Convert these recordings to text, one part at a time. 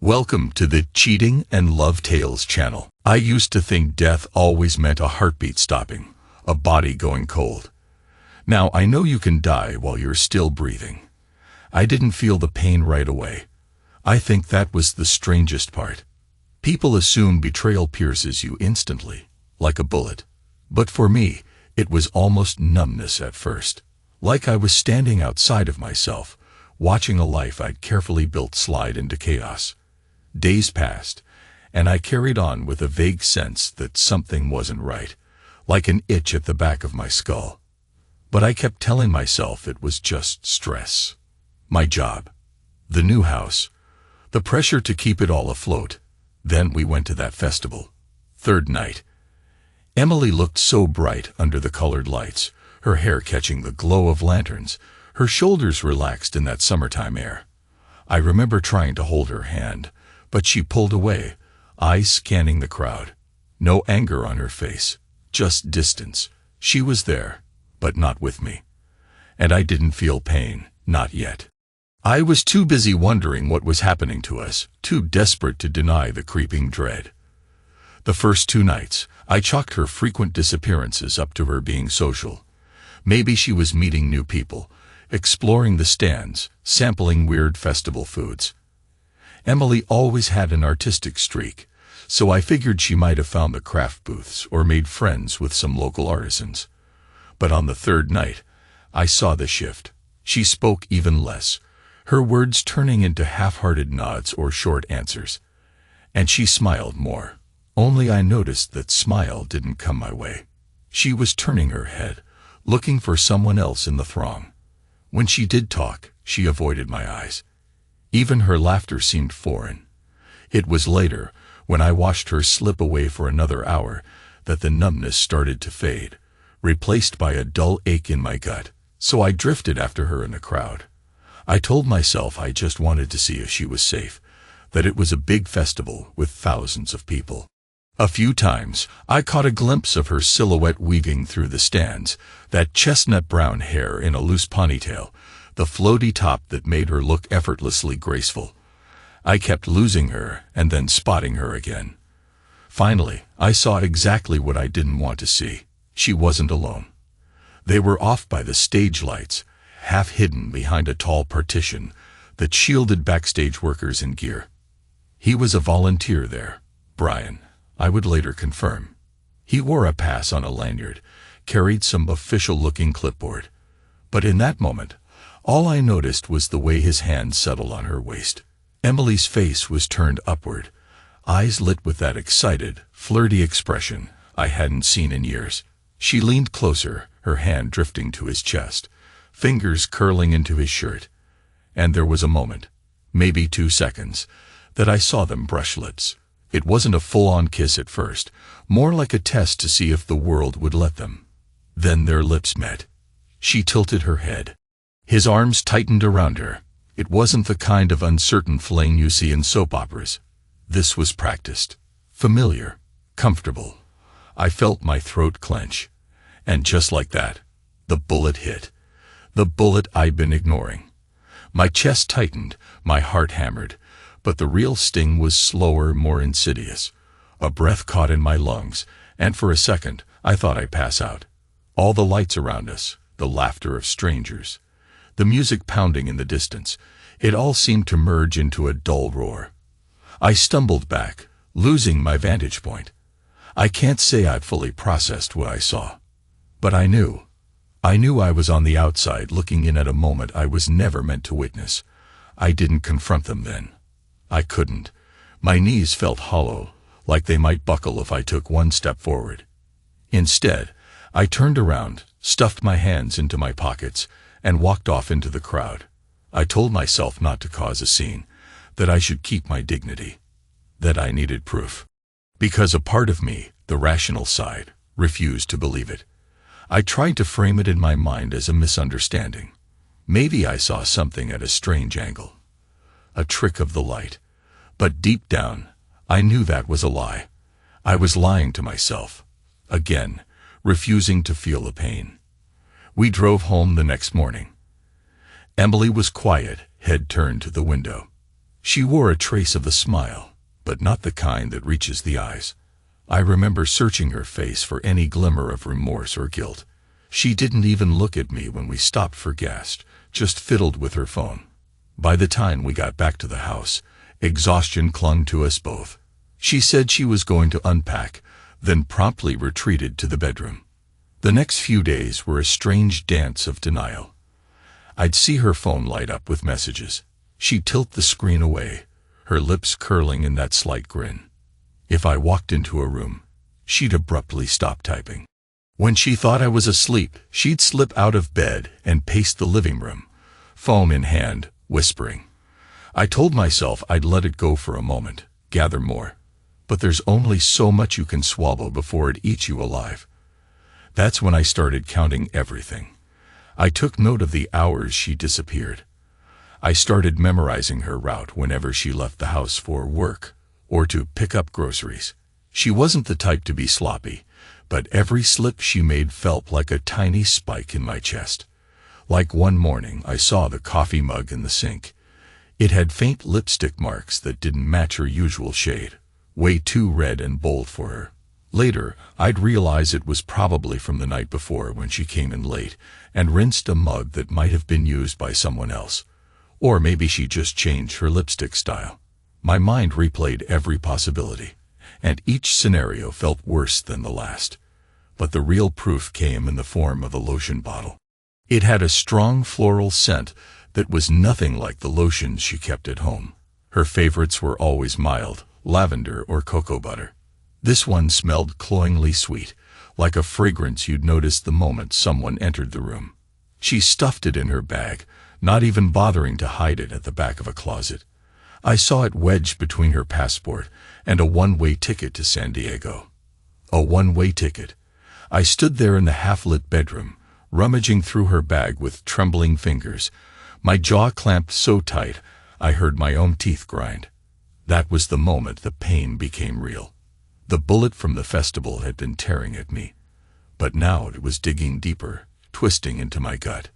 Welcome to the Cheating and Love Tales channel. I used to think death always meant a heartbeat stopping, a body going cold. Now I know you can die while you're still breathing. I didn't feel the pain right away. I think that was the strangest part. People assume betrayal pierces you instantly, like a bullet. But for me, it was almost numbness at first. Like I was standing outside of myself, watching a life I'd carefully built slide into chaos. Days passed, and I carried on with a vague sense that something wasn't right, like an itch at the back of my skull. But I kept telling myself it was just stress. My job, the new house, the pressure to keep it all afloat. Then we went to that festival. Third night. Emily looked so bright under the colored lights, her hair catching the glow of lanterns, her shoulders relaxed in that summertime air. I remember trying to hold her hand, but she pulled away, eyes scanning the crowd. No anger on her face, just distance. She was there, but not with me. And I didn't feel pain, not yet. I was too busy wondering what was happening to us, too desperate to deny the creeping dread. The first 2 nights, I chalked her frequent disappearances up to her being social. Maybe she was meeting new people, exploring the stands, sampling weird festival foods. Emily always had an artistic streak, so I figured she might have found the craft booths or made friends with some local artisans. But on the 3rd night, I saw the shift. She spoke even less, her words turning into half-hearted nods or short answers. And she smiled more. Only I noticed that smile didn't come my way. She was turning her head, looking for someone else in the throng. When she did talk, she avoided my eyes. Even her laughter seemed foreign. It was later, when I watched her slip away for another hour, that the numbness started to fade, replaced by a dull ache in my gut. So I drifted after her in the crowd. I told myself I just wanted to see if she was safe, that it was a big festival with thousands of people. A few times, I caught a glimpse of her silhouette weaving through the stands, that chestnut brown hair in a loose ponytail, the floaty top that made her look effortlessly graceful. I kept losing her and then spotting her again. Finally, I saw exactly what I didn't want to see. She wasn't alone. They were off by the stage lights, half hidden behind a tall partition that shielded backstage workers in gear. He was a volunteer there, Brian, I would later confirm. He wore a pass on a lanyard, carried some official-looking clipboard. But in that moment, all I noticed was the way his hand settled on her waist. Emily's face was turned upward, eyes lit with that excited, flirty expression I hadn't seen in years. She leaned closer, her hand drifting to his chest, fingers curling into his shirt. And there was a moment, maybe 2 seconds, that I saw them brush lips. It wasn't a full-on kiss at first, more like a test to see if the world would let them. Then their lips met. She tilted her head. His arms tightened around her. It wasn't the kind of uncertain fling you see in soap operas. This was practiced, familiar, comfortable. I felt my throat clench. And just like that, the bullet hit. The bullet I'd been ignoring. My chest tightened, my heart hammered, but the real sting was slower, more insidious. A breath caught in my lungs, and for a second, I thought I'd pass out. All the lights around us, the laughter of strangers, the music pounding in the distance, it all seemed to merge into a dull roar. I stumbled back, losing my vantage point. I can't say I'd fully processed what I saw. But I knew I was on the outside looking in at a moment I was never meant to witness. I didn't confront them then. I couldn't. My knees felt hollow, like they might buckle if I took 1 step forward. Instead, I turned around, stuffed my hands into my pockets, and walked off into the crowd. I told myself not to cause a scene, that I should keep my dignity, that I needed proof. Because a part of me, the rational side, refused to believe it. I tried to frame it in my mind as a misunderstanding. Maybe I saw something at a strange angle. A trick of the light. But deep down, I knew that was a lie. I was lying to myself. Again, refusing to feel the pain. We drove home the next morning. Emily was quiet, head turned to the window. She wore a trace of a smile, but not the kind that reaches the eyes. I remember searching her face for any glimmer of remorse or guilt. She didn't even look at me when we stopped for gas, just fiddled with her phone. By the time we got back to the house, exhaustion clung to us both. She said she was going to unpack, then promptly retreated to the bedroom. The next few days were a strange dance of denial. I'd see her phone light up with messages. She'd tilt the screen away, her lips curling in that slight grin. If I walked into a room, she'd abruptly stop typing. When she thought I was asleep, she'd slip out of bed and pace the living room, phone in hand, whispering. I told myself I'd let it go for a moment, gather more. But there's only so much you can swallow before it eats you alive. That's when I started counting everything. I took note of the hours she disappeared. I started memorizing her route whenever she left the house for work or to pick up groceries. She wasn't the type to be sloppy, but every slip she made felt like a tiny spike in my chest. Like one morning, I saw the coffee mug in the sink. It had faint lipstick marks that didn't match her usual shade, way too red and bold for her. Later, I'd realize it was probably from the night before when she came in late and rinsed a mug that might have been used by someone else. Or maybe she just changed her lipstick style. My mind replayed every possibility, and each scenario felt worse than the last. But the real proof came in the form of a lotion bottle. It had a strong floral scent that was nothing like the lotions she kept at home. Her favorites were always mild, lavender or cocoa butter. This one smelled cloyingly sweet, like a fragrance you'd notice the moment someone entered the room. She stuffed it in her bag, not even bothering to hide it at the back of a closet. I saw it wedged between her passport and a one-way ticket to San Diego. A one-way ticket. I stood there in the half-lit bedroom, rummaging through her bag with trembling fingers, my jaw clamped so tight I heard my own teeth grind. That was the moment the pain became real. The bullet from the festival had been tearing at me, but now it was digging deeper, twisting into my gut.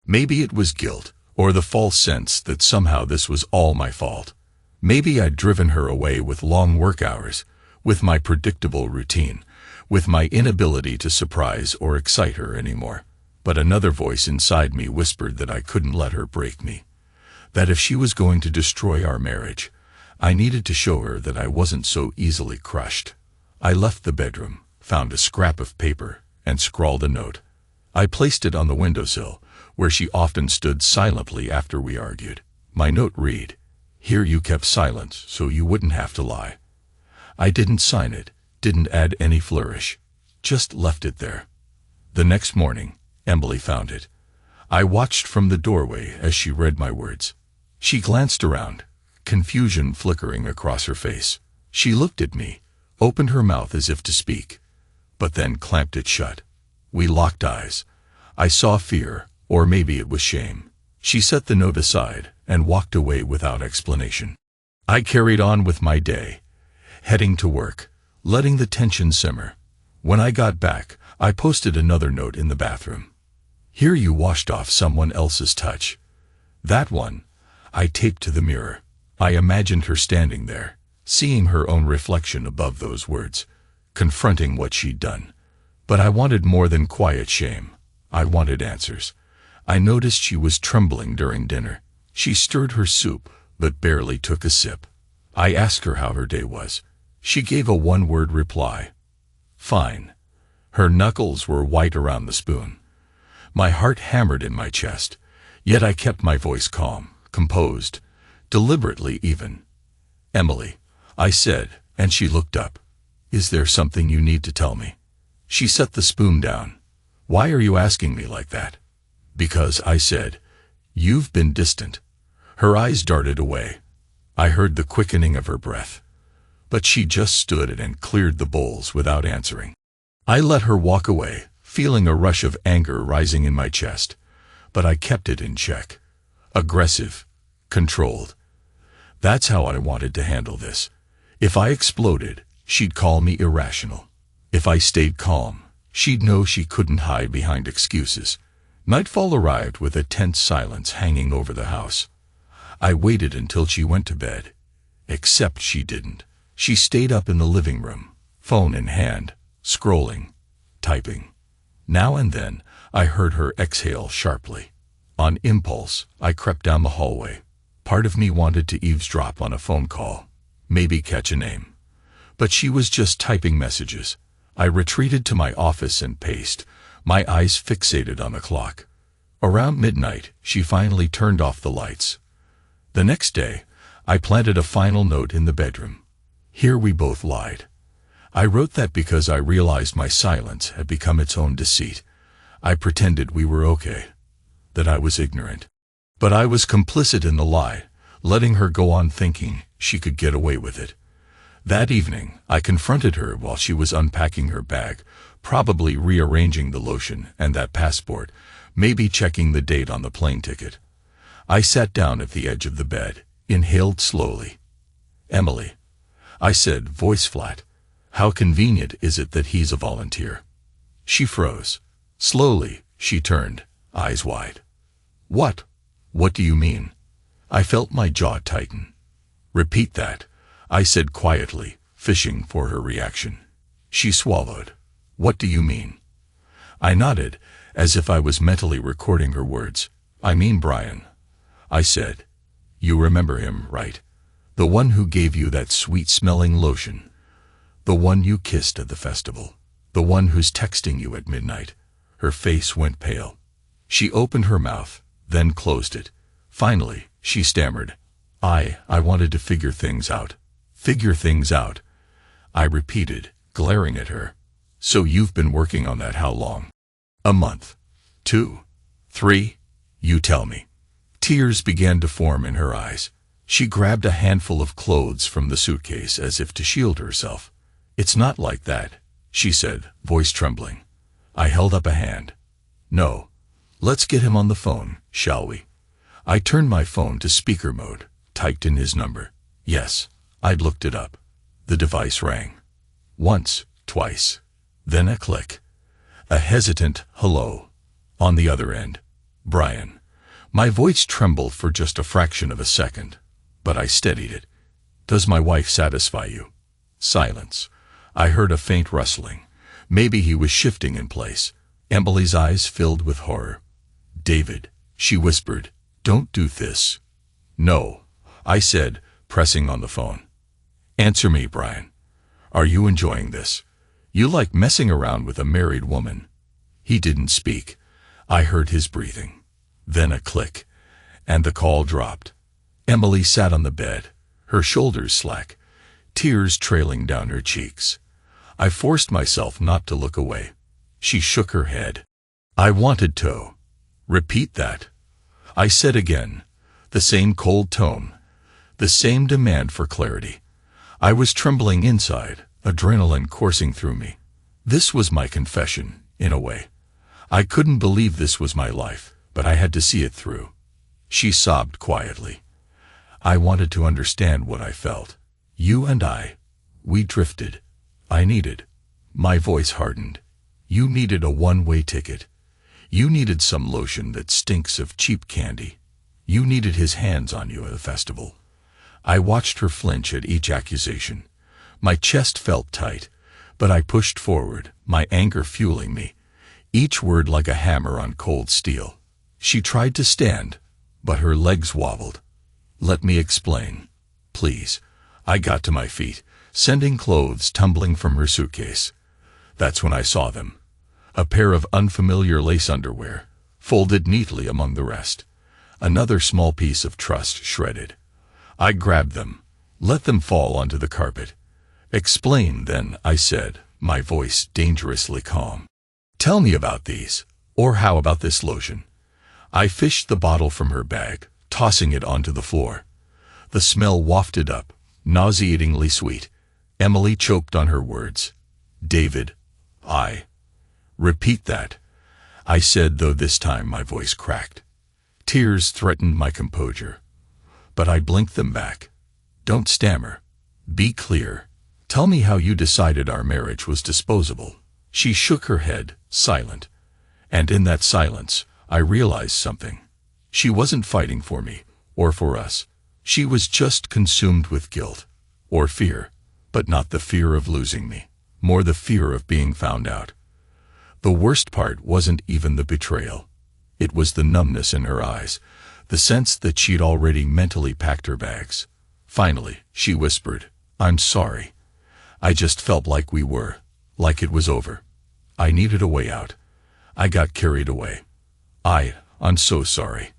Maybe it was guilt, or the false sense that somehow this was all my fault. Maybe I'd driven her away with long work hours, with my predictable routine, with my inability to surprise or excite her anymore. But another voice inside me whispered that I couldn't let her break me. That if she was going to destroy our marriage, I needed to show her that I wasn't so easily crushed. I left the bedroom, found a scrap of paper, and scrawled a note. I placed it on the windowsill, where she often stood silently after we argued. My note read, "Here you kept silence so you wouldn't have to lie." I didn't sign it, didn't add any flourish, just left it there. The next morning, Emily found it. I watched from the doorway as she read my words. She glanced around, confusion flickering across her face. She looked at me, opened her mouth as if to speak, but then clamped it shut. We locked eyes. I saw fear, or maybe it was shame. She set the note aside and walked away without explanation. I carried on with my day, heading to work, letting the tension simmer. When I got back, I posted another note in the bathroom. "Here you washed off someone else's touch." That one, I taped to the mirror. I imagined her standing there, seeing her own reflection above those words, confronting what she'd done. But I wanted more than quiet shame. I wanted answers. I noticed she was trembling during dinner. She stirred her soup, but barely took a sip. I asked her how her day was. She gave a one-word reply. "Fine." Her knuckles were white around the spoon. My heart hammered in my chest, yet I kept my voice calm, composed, deliberately even. "Emily," I said, and she looked up. "Is there something you need to tell me?" She set the spoon down. "Why are you asking me like that?" "Because," I said, "you've been distant." Her eyes darted away. I heard the quickening of her breath. But she just stood and cleared the bowls without answering. I let her walk away, feeling a rush of anger rising in my chest. But I kept it in check. Aggressive, controlled. That's how I wanted to handle this. If I exploded, she'd call me irrational. If I stayed calm, she'd know she couldn't hide behind excuses. Nightfall arrived with a tense silence hanging over the house. I waited until she went to bed. Except she didn't. She stayed up in the living room, phone in hand, scrolling, typing. Now and then, I heard her exhale sharply. On impulse, I crept down the hallway. Part of me wanted to eavesdrop on a phone call, maybe catch a name. But she was just typing messages. I retreated to my office and paced, my eyes fixated on the clock. Around midnight, she finally turned off the lights. The next day, I planted a final note in the bedroom. Here we both lied. I wrote that because I realized my silence had become its own deceit. I pretended we were okay, that I was ignorant. But I was complicit in the lie, letting her go on thinking she could get away with it. That evening, I confronted her while she was unpacking her bag, probably rearranging the lotion and that passport, maybe checking the date on the plane ticket. I sat down at the edge of the bed, inhaled slowly. "Emily," I said, voice flat, "how convenient is it that he's a volunteer?" She froze. Slowly, she turned, eyes wide. "What? What do you mean?" I felt my jaw tighten. "Repeat that," I said quietly, fishing for her reaction. She swallowed. "What do you mean?" I nodded, as if I was mentally recording her words. "I mean Brian," I said. "You remember him, right? The one who gave you that sweet-smelling lotion. The one you kissed at the festival. The one who's texting you at midnight." Her face went pale. She opened her mouth, then closed it. Finally, she stammered. I wanted to figure things out." "Figure things out," I repeated, glaring at her. "So you've been working on that how long?" "A month. 2. 3. You tell me." Tears began to form in her eyes. She grabbed a handful of clothes from the suitcase as if to shield herself. "It's not like that," she said, voice trembling. I held up a hand. "No. Let's get him on the phone, shall we?" I turned my phone to speaker mode, typed in his number. Yes, I'd looked it up. The device rang. Once, twice. Then a click. A hesitant hello. On the other end, Brian. My voice trembled for just a fraction of a second, but I steadied it. "Does my wife satisfy you?" Silence. I heard a faint rustling. Maybe he was shifting in place. Emily's eyes filled with horror. "David," she whispered, "don't do this." "No," I said, pressing on the phone. "Answer me, Brian. Are you enjoying this? You like messing around with a married woman?" He didn't speak. I heard his breathing. Then a click, and the call dropped. Emily sat on the bed, her shoulders slack, tears trailing down her cheeks. I forced myself not to look away. She shook her head. "I wanted to." "Repeat that," I said again, the same cold tone, the same demand for clarity. I was trembling inside, adrenaline coursing through me. This was my confession, in a way. I couldn't believe this was my life, but I had to see it through. She sobbed quietly. "I wanted to understand what I felt. You and we drifted. I needed." My voice hardened. "You needed a one-way ticket. You needed some lotion that stinks of cheap candy. You needed his hands on you at the festival." I watched her flinch at each accusation. My chest felt tight, but I pushed forward, my anger fueling me, each word like a hammer on cold steel. She tried to stand, but her legs wobbled. "Let me explain, please." I got to my feet, sending clothes tumbling from her suitcase. That's when I saw them. A pair of unfamiliar lace underwear, folded neatly among the rest. Another small piece of trust shredded. I grabbed them, let them fall onto the carpet. "Explain, then," I said, my voice dangerously calm. "Tell me about these, or how about this lotion?" I fished the bottle from her bag, tossing it onto the floor. The smell wafted up, nauseatingly sweet. Emily choked on her words. "David, Repeat that," I said, though this time my voice cracked. Tears threatened my composure, but I blinked them back. "Don't stammer. Be clear. Tell me how you decided our marriage was disposable." She shook her head, silent. And in that silence, I realized something. She wasn't fighting for me, or for us. She was just consumed with guilt, or fear, but not the fear of losing me, more the fear of being found out. The worst part wasn't even the betrayal. It was the numbness in her eyes, the sense that she'd already mentally packed her bags. Finally, she whispered, "I'm sorry. I just felt like it was over. I needed a way out. I got carried away. I'm so sorry."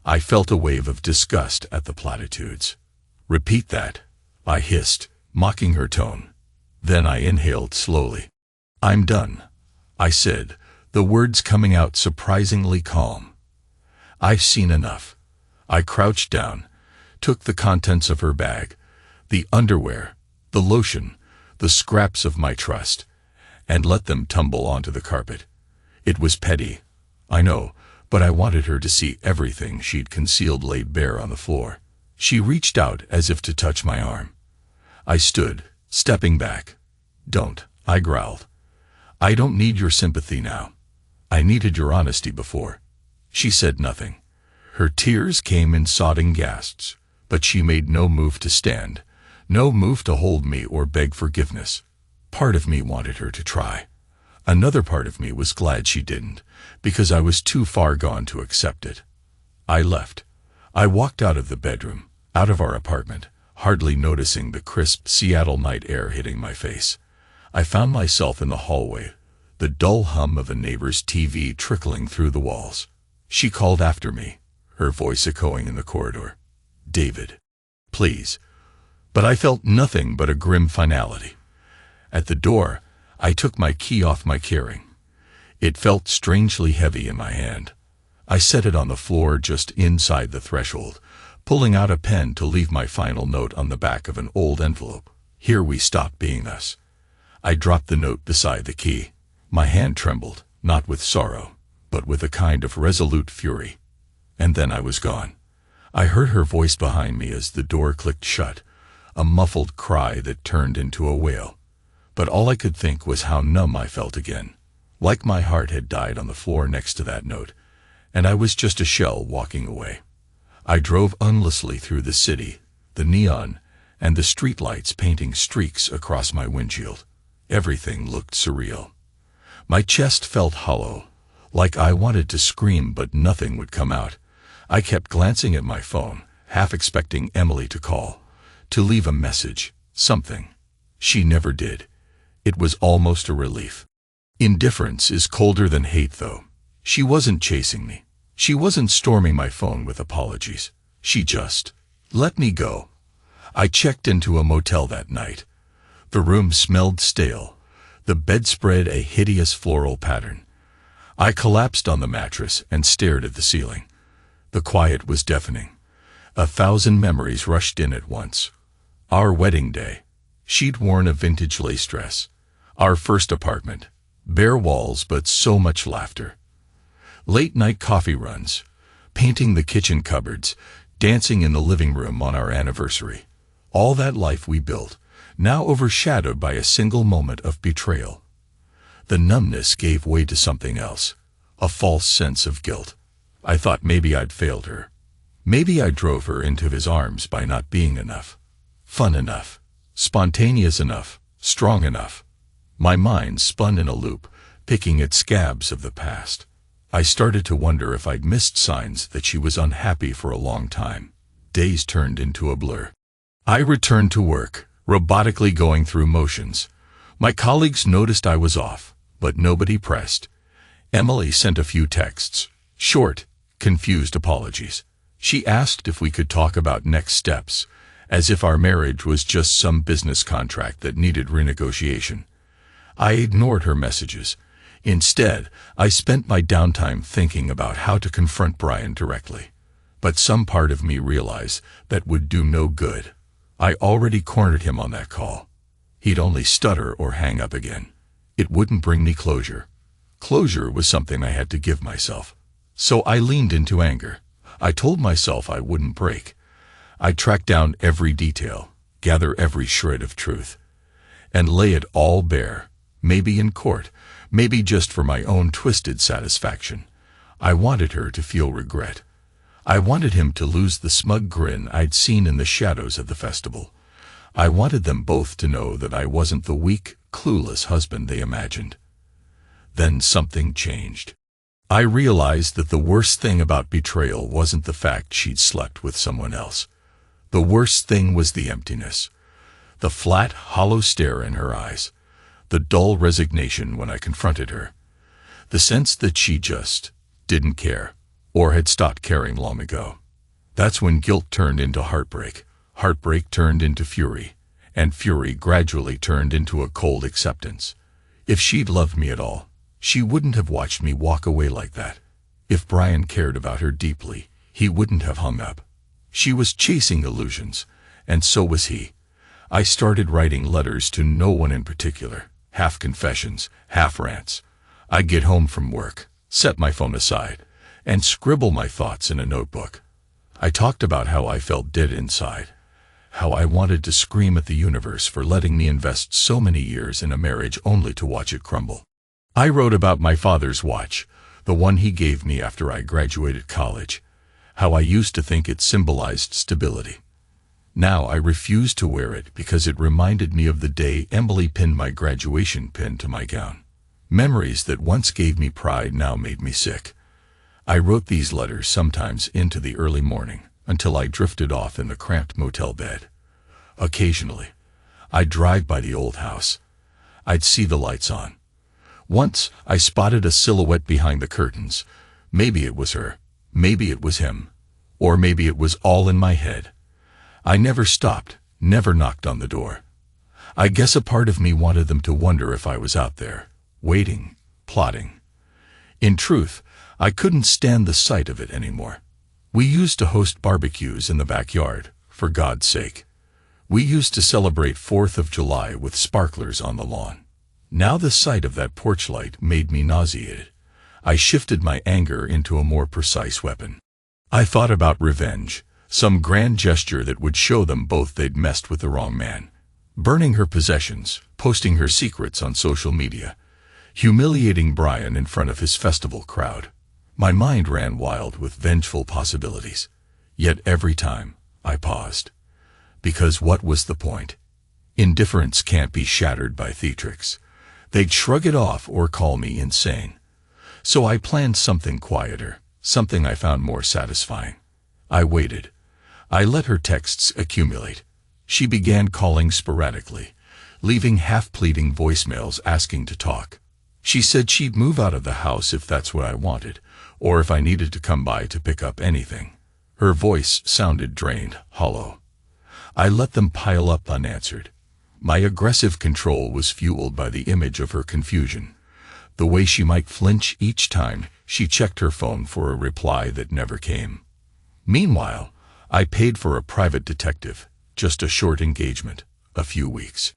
I felt a wave of disgust at the platitudes. "Repeat that," I hissed, mocking her tone. Then I inhaled slowly. "I'm done," I said, the words coming out surprisingly calm. "I've seen enough." I crouched down, took the contents of her bag, the underwear, the lotion, the scraps of my trust, and let them tumble onto the carpet. It was petty, I know, but I wanted her to see everything she'd concealed laid bare on the floor. She reached out as if to touch my arm. I stood, stepping back. "Don't," I growled. "I don't need your sympathy now. I needed your honesty before." She said nothing. Her tears came in sobbing gasps, but she made no move to stand, no move to hold me or beg forgiveness. Part of me wanted her to try. Another part of me was glad she didn't, because I was too far gone to accept it. I left. I walked out of the bedroom, out of our apartment, hardly noticing the crisp Seattle night air hitting my face. I found myself in the hallway, the dull hum of a neighbor's TV trickling through the walls. She called after me, her voice echoing in the corridor. "David, please." But I felt nothing but a grim finality. At the door, I took my key off my keyring. It felt strangely heavy in my hand. I set it on the floor just inside the threshold, pulling out a pen to leave my final note on the back of an old envelope. "Here we stop being us." I dropped the note beside the key. My hand trembled, not with sorrow, but with a kind of resolute fury. And then I was gone. I heard her voice behind me as the door clicked shut, a muffled cry that turned into a wail. But all I could think was how numb I felt again, like my heart had died on the floor next to that note, and I was just a shell walking away. I drove endlessly through the city, the neon, and the streetlights painting streaks across my windshield. Everything looked surreal. My chest felt hollow, like I wanted to scream but nothing would come out. I kept glancing at my phone, half expecting Emily to call, to leave a message, something. She never did. It was almost a relief. Indifference is colder than hate, though. She wasn't chasing me. She wasn't storming my phone with apologies. She just let me go. I checked into a motel that night. The room smelled stale, the bedspread a hideous floral pattern. I collapsed on the mattress and stared at the ceiling. The quiet was deafening. 1,000 memories rushed in at once. Our wedding day. She'd worn a vintage lace dress. Our first apartment. Bare walls but so much laughter. Late-night coffee runs. Painting the kitchen cupboards. Dancing in the living room on our anniversary. All that life we built, now overshadowed by a single moment of betrayal. The numbness gave way to something else, a false sense of guilt. I thought maybe I'd failed her. Maybe I drove her into his arms by not being enough. Fun enough. Spontaneous enough. Strong enough. My mind spun in a loop, picking at scabs of the past. I started to wonder if I'd missed signs that she was unhappy for a long time. Days turned into a blur. I returned to work, robotically going through motions. My colleagues noticed I was off, but nobody pressed. Emily sent a few texts, short, confused apologies. She asked if we could talk about next steps, as if our marriage was just some business contract that needed renegotiation. I ignored her messages. Instead, I spent my downtime thinking about how to confront Brian directly. But some part of me realized that would do no good. I already cornered him on that call. He'd only stutter or hang up again. It wouldn't bring me closure. Closure was something I had to give myself. So I leaned into anger. I told myself I wouldn't break. I'd track down every detail, gather every shred of truth, and lay it all bare, maybe in court, maybe just for my own twisted satisfaction. I wanted her to feel regret. I wanted him to lose the smug grin I'd seen in the shadows of the festival. I wanted them both to know that I wasn't the weak, clueless husband they imagined. Then something changed. I realized that the worst thing about betrayal wasn't the fact she'd slept with someone else. The worst thing was the emptiness. The flat, hollow stare in her eyes. The dull resignation when I confronted her. The sense that she just didn't care, or had stopped caring long ago. That's when guilt turned into heartbreak. Heartbreak turned into fury, and fury gradually turned into a cold acceptance. If she'd loved me at all, she wouldn't have watched me walk away like that. If Brian cared about her deeply, he wouldn't have hung up. She was chasing illusions, and so was he. I started writing letters to no one in particular, half confessions, half rants. I'd get home from work, set my phone aside, and scribble my thoughts in a notebook. I talked about how I felt dead inside, how I wanted to scream at the universe for letting me invest so many years in a marriage only to watch it crumble. I wrote about my father's watch, the one he gave me after I graduated college, how I used to think it symbolized stability. Now I refuse to wear it because it reminded me of the day Emily pinned my graduation pin to my gown. Memories that once gave me pride now made me sick. I wrote these letters sometimes into the early morning, until I drifted off in the cramped motel bed. Occasionally, I'd drive by the old house. I'd see the lights on. Once, I spotted a silhouette behind the curtains. Maybe it was her, maybe it was him, or maybe it was all in my head. I never stopped, never knocked on the door. I guess a part of me wanted them to wonder if I was out there, waiting, plotting. In truth, I couldn't stand the sight of it anymore. We used to host barbecues in the backyard, for God's sake. We used to celebrate 4th of July with sparklers on the lawn. Now the sight of that porch light made me nauseated. I shifted my anger into a more precise weapon. I thought about revenge, some grand gesture that would show them both they'd messed with the wrong man. Burning her possessions, posting her secrets on social media, humiliating Brian in front of his festival crowd. My mind ran wild with vengeful possibilities. Yet every time, I paused. Because what was the point? Indifference can't be shattered by theatrics. They'd shrug it off or call me insane. So I planned something quieter, something I found more satisfying. I waited. I let her texts accumulate. She began calling sporadically, leaving half-pleading voicemails asking to talk. She said she'd move out of the house if that's what I wanted, or if I needed to come by to pick up anything. Her voice sounded drained, hollow. I let them pile up unanswered. My aggressive control was fueled by the image of her confusion, the way she might flinch each time she checked her phone for a reply that never came. Meanwhile, I paid for a private detective, just a short engagement, a few weeks.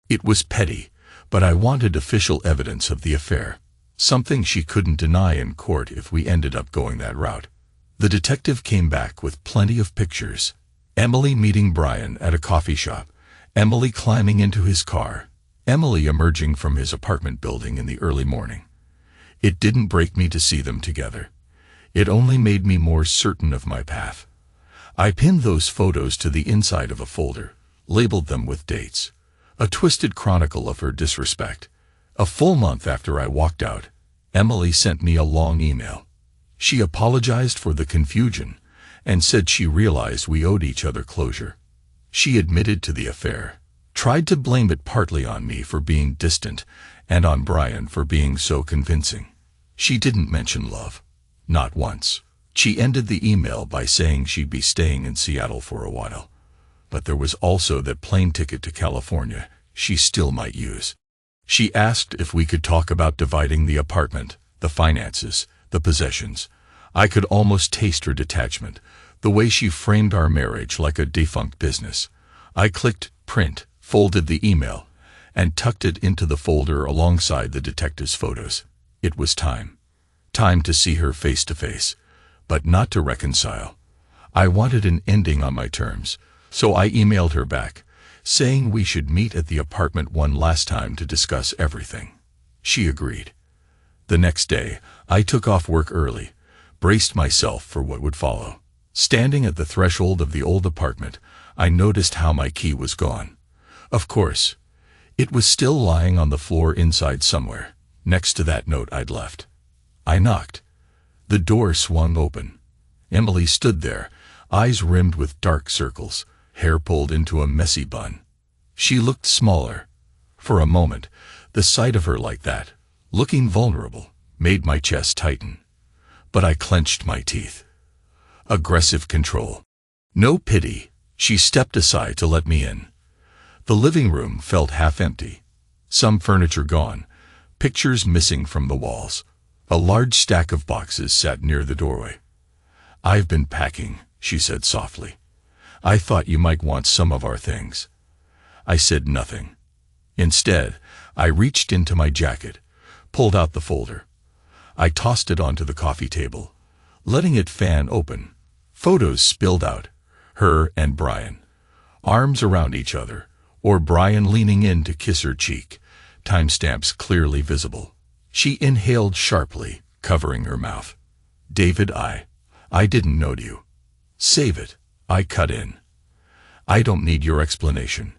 It was petty, but I wanted official evidence of the affair, something she couldn't deny in court if we ended up going that route. The detective came back with plenty of pictures. Emily meeting Brian at a coffee shop, Emily climbing into his car, Emily emerging from his apartment building in the early morning. It didn't break me to see them together. It only made me more certain of my path. I pinned those photos to the inside of a folder, labeled them with dates. A twisted chronicle of her disrespect. A full month after I walked out, Emily sent me a long email. She apologized for the confusion and said she realized we owed each other closure. She admitted to the affair, tried to blame it partly on me for being distant and on Brian for being so convincing. She didn't mention love. Not once. She ended the email by saying she'd be staying in Seattle for a while. But there was also that plane ticket to California she still might use. She asked if we could talk about dividing the apartment, the finances, the possessions. I could almost taste her detachment, the way she framed our marriage like a defunct business. I clicked print, folded the email, and tucked it into the folder alongside the detective's photos. It was time. Time to see her face to face, but not to reconcile. I wanted an ending on my terms, so I emailed her back, saying we should meet at the apartment one last time to discuss everything. She agreed. The next day, I took off work early, braced myself for what would follow. Standing at the threshold of the old apartment, I noticed how my key was gone. Of course, it was still lying on the floor inside somewhere, next to that note I'd left. I knocked. The door swung open. Emily stood there, eyes rimmed with dark circles, hair pulled into a messy bun. She looked smaller. For a moment, the sight of her like that, looking vulnerable, made my chest tighten. But I clenched my teeth. Aggressive control. No pity. She stepped aside to let me in. The living room felt half empty. Some furniture gone, pictures missing from the walls. A large stack of boxes sat near the doorway. "I've been packing," she said softly. "I thought you might want some of our things." I said nothing. Instead, I reached into my jacket, pulled out the folder. I tossed it onto the coffee table, letting it fan open. Photos spilled out, her and Brian, arms around each other, or Brian leaning in to kiss her cheek, timestamps clearly visible. She inhaled sharply, covering her mouth. "David, I didn't know you." "Save it," I cut in. "I don't need your explanation."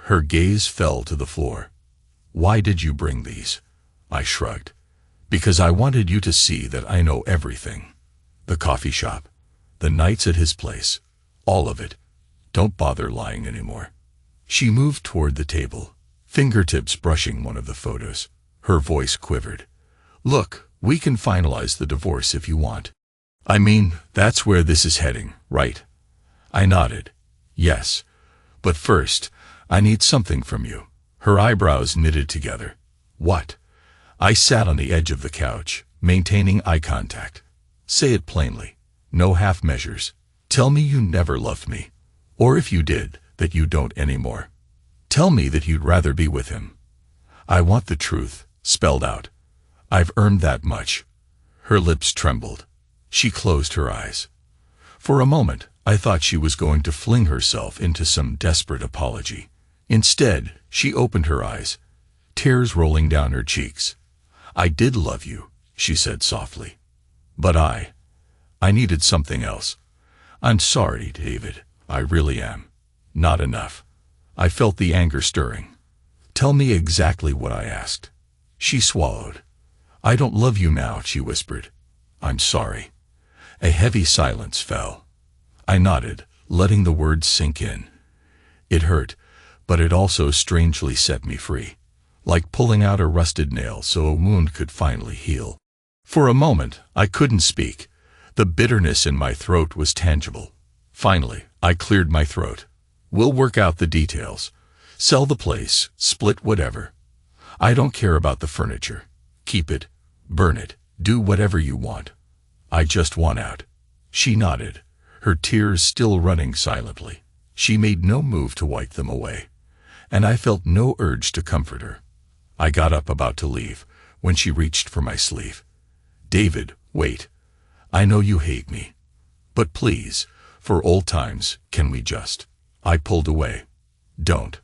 Her gaze fell to the floor. "Why did you bring these?" I shrugged. "Because I wanted you to see that I know everything. The coffee shop, the nights at his place, all of it. Don't bother lying anymore." She moved toward the table, fingertips brushing one of the photos. Her voice quivered. "Look, we can finalize the divorce if you want. I mean, that's where this is heading, right?" I nodded. "Yes. But first, I need something from you." Her eyebrows knitted together. "What?" I sat on the edge of the couch, maintaining eye contact. "Say it plainly. No half measures. Tell me you never loved me. Or if you did, that you don't anymore. Tell me that you'd rather be with him." "I want the truth," spelled out. "I've earned that much." Her lips trembled. She closed her eyes. For a moment, I thought she was going to fling herself into some desperate apology. Instead, she opened her eyes, tears rolling down her cheeks. "I did love you," she said softly. "But I needed something else. I'm sorry, David. I really am. Not enough." I felt the anger stirring. "Tell me exactly what I asked." She swallowed. "I don't love you now," she whispered. "I'm sorry." A heavy silence fell. I nodded, letting the words sink in. It hurt, but it also strangely set me free, like pulling out a rusted nail so a wound could finally heal. For a moment, I couldn't speak. The bitterness in my throat was tangible. Finally, I cleared my throat. "We'll work out the details. Sell the place, split whatever. I don't care about the furniture. Keep it, burn it, do whatever you want. I just want out." She nodded, her tears still running silently. She made no move to wipe them away, and I felt no urge to comfort her. I got up about to leave, when she reached for my sleeve. "David, wait. I know you hate me. But please, for old times, can we just—" I pulled away. "Don't.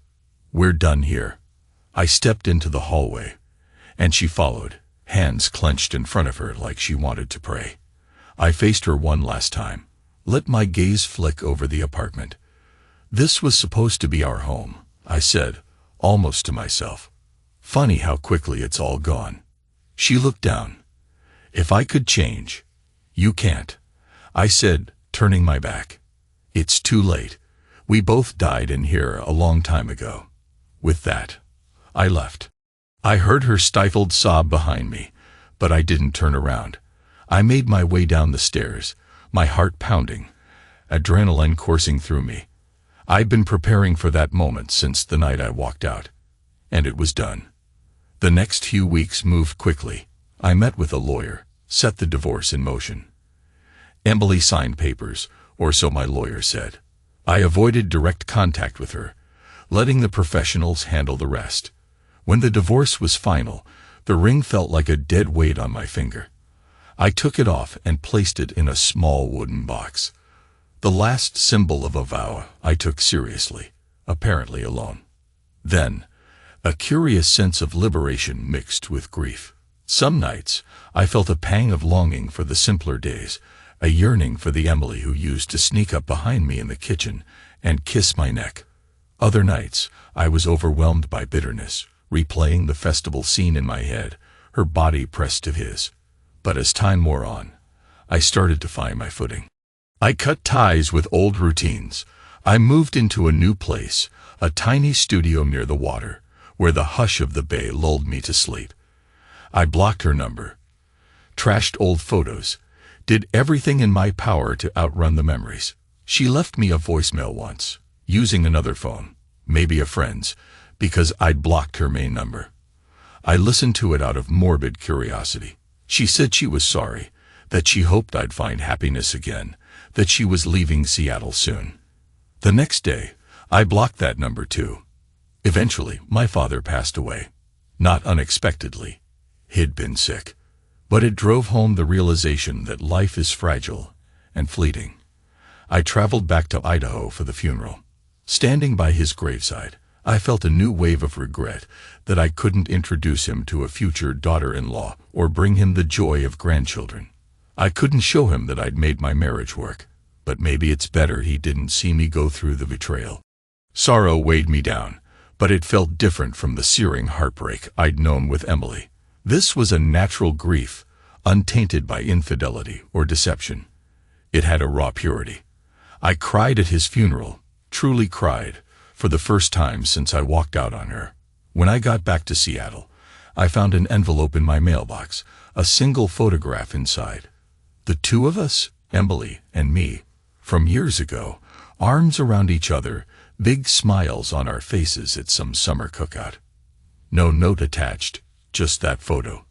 We're done here." I stepped into the hallway, and she followed, hands clenched in front of her like she wanted to pray. I faced her one last time, let my gaze flick over the apartment. "This was supposed to be our home," I said, almost to myself. "Funny how quickly it's all gone." She looked down. "If I could change—" "You can't," I said, turning my back. "It's too late. We both died in here a long time ago." With that, I left. I heard her stifled sob behind me, but I didn't turn around. I made my way down the stairs, my heart pounding, adrenaline coursing through me. I'd been preparing for that moment since the night I walked out, and it was done. The next few weeks moved quickly. I met with a lawyer, set the divorce in motion. Emily signed papers, or so my lawyer said. I avoided direct contact with her, letting the professionals handle the rest. When the divorce was final, the ring felt like a dead weight on my finger. I took it off and placed it in a small wooden box. The last symbol of a vow I took seriously, apparently alone. Then, a curious sense of liberation mixed with grief. Some nights, I felt a pang of longing for the simpler days, a yearning for the Emily who used to sneak up behind me in the kitchen and kiss my neck. Other nights, I was overwhelmed by bitterness, replaying the festival scene in my head, her body pressed to his. But as time wore on, I started to find my footing. I cut ties with old routines. I moved into a new place, a tiny studio near the water, where the hush of the bay lulled me to sleep. I blocked her number, trashed old photos, did everything in my power to outrun the memories. She left me a voicemail once, using another phone, maybe a friend's, because I'd blocked her main number. I listened to it out of morbid curiosity. She said she was sorry, that she hoped I'd find happiness again, that she was leaving Seattle soon. The next day, I blocked that number too. Eventually, my father passed away. Not unexpectedly. He'd been sick. But it drove home the realization that life is fragile and fleeting. I traveled back to Idaho for the funeral. Standing by his graveside, I felt a new wave of regret that I couldn't introduce him to a future daughter-in-law or bring him the joy of grandchildren. I couldn't show him that I'd made my marriage work, but maybe it's better he didn't see me go through the betrayal. Sorrow weighed me down, but it felt different from the searing heartbreak I'd known with Emily. This was a natural grief, untainted by infidelity or deception. It had a raw purity. I cried at his funeral, truly cried, for the first time since I walked out on her. When I got back to Seattle, I found an envelope in my mailbox, a single photograph inside. The two of us, Emily and me, from years ago, arms around each other, big smiles on our faces at some summer cookout. No note attached, just that photo.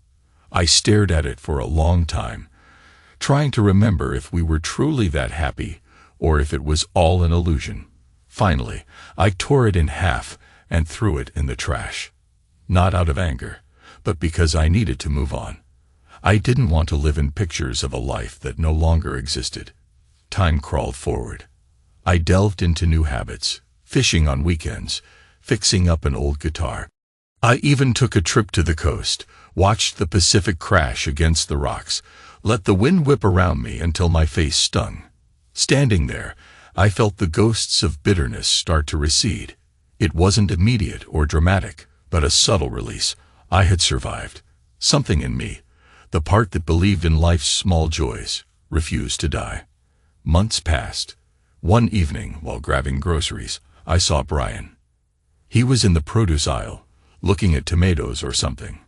I stared at it for a long time, trying to remember if we were truly that happy or if it was all an illusion. Finally, I tore it in half and threw it in the trash. Not out of anger, but because I needed to move on. I didn't want to live in pictures of a life that no longer existed. Time crawled forward. I delved into new habits, fishing on weekends, fixing up an old guitar. I even took a trip to the coast, watched the Pacific crash against the rocks, let the wind whip around me until my face stung. Standing there, I felt the ghosts of bitterness start to recede. It wasn't immediate or dramatic, but a subtle release. I had survived. Something in me, the part that believed in life's small joys, refused to die. Months passed. One evening, while grabbing groceries, I saw Brian. He was in the produce aisle, looking at tomatoes or something.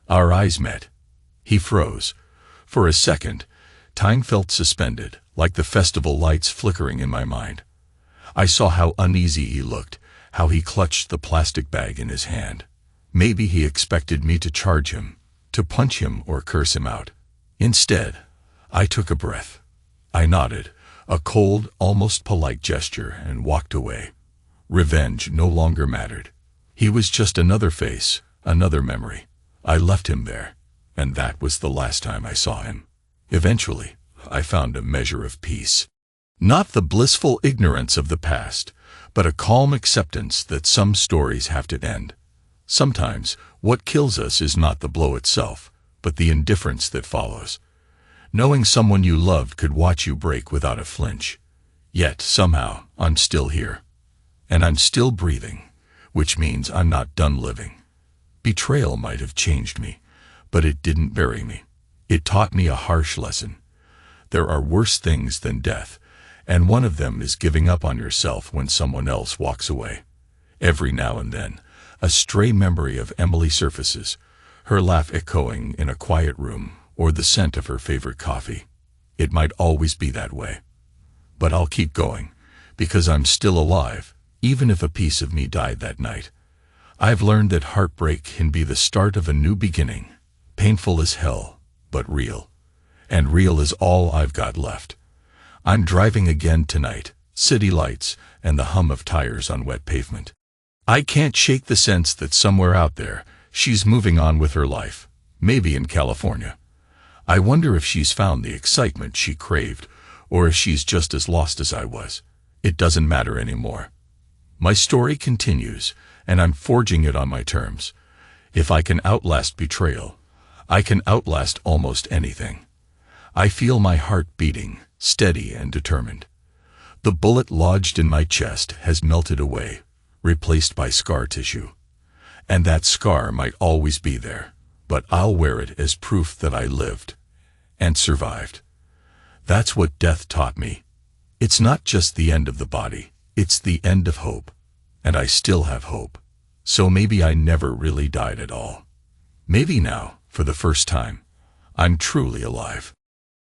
Our eyes met. He froze. For a second, time felt suspended, like the festival lights flickering in my mind. I saw how uneasy he looked, how he clutched the plastic bag in his hand. Maybe he expected me to charge him, to punch him or curse him out. Instead, I took a breath. I nodded, a cold, almost polite gesture, and walked away. Revenge no longer mattered. He was just another face, another memory. I left him there, and that was the last time I saw him. Eventually, I found a measure of peace. Not the blissful ignorance of the past, but a calm acceptance that some stories have to end. Sometimes, what kills us is not the blow itself, but the indifference that follows. Knowing someone you loved could watch you break without a flinch. Yet, somehow, I'm still here. And I'm still breathing, which means I'm not done living. Betrayal might have changed me, but it didn't bury me. It taught me a harsh lesson. There are worse things than death, and one of them is giving up on yourself when someone else walks away. Every now and then, a stray memory of Emily surfaces, her laugh echoing in a quiet room, or the scent of her favorite coffee. It might always be that way. But I'll keep going, because I'm still alive, even if a piece of me died that night. I've learned that heartbreak can be the start of a new beginning, painful as hell, but real. And real is all I've got left. I'm driving again tonight, city lights and the hum of tires on wet pavement. I can't shake the sense that somewhere out there, she's moving on with her life, maybe in California. I wonder if she's found the excitement she craved, or if she's just as lost as I was. It doesn't matter anymore. My story continues, and I'm forging it on my terms. If I can outlast betrayal, I can outlast almost anything. I feel my heart beating, steady and determined. The bullet lodged in my chest has melted away, replaced by scar tissue. And that scar might always be there, but I'll wear it as proof that I lived and survived. That's what death taught me. It's not just the end of the body, it's the end of hope. And I still have hope. So maybe I never really died at all. Maybe now, for the first time, I'm truly alive.